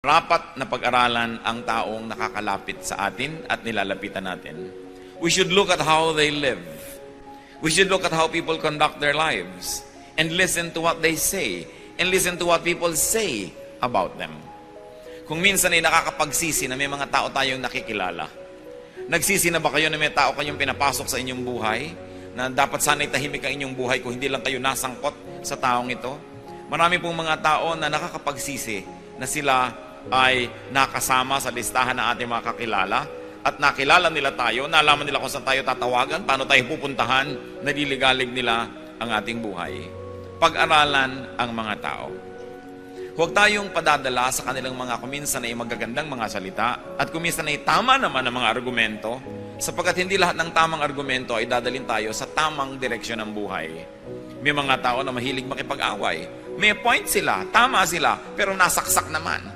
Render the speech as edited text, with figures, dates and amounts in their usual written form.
Rapat na pag-aralan ang taong nakakalapit sa atin at nilalapitan natin. We should look at how they live. We should look at how people conduct their lives and listen to what they say and listen to what people say about them. Kung minsan ay nakakapagsisi na may mga tao tayong nakikilala. Nagsisi na ba kayo na may tao kayong pinapasok sa inyong buhay na dapat sana'y tahimik ang inyong buhay kung hindi lang kayo nasangkot sa taong ito? Marami pong mga tao na nakakapagsisi na sila ay nakasama sa listahan ng ating mga kakilala at nakilala nila tayo, nalaman nila kung saan tayo tatawagan, paano tayo pupuntahan, naliligalig nila ang ating buhay. Pag-aralan ang mga tao. Huwag tayong padadala sa kanilang mga kuminsan ay magagandang mga salita at kuminsan ay tama naman ang mga argumento sapagkat hindi lahat ng tamang argumento ay dadalhin tayo sa tamang direksyon ng buhay. May mga tao na mahilig makipag-away. May point sila, tama sila, pero nasaksak naman.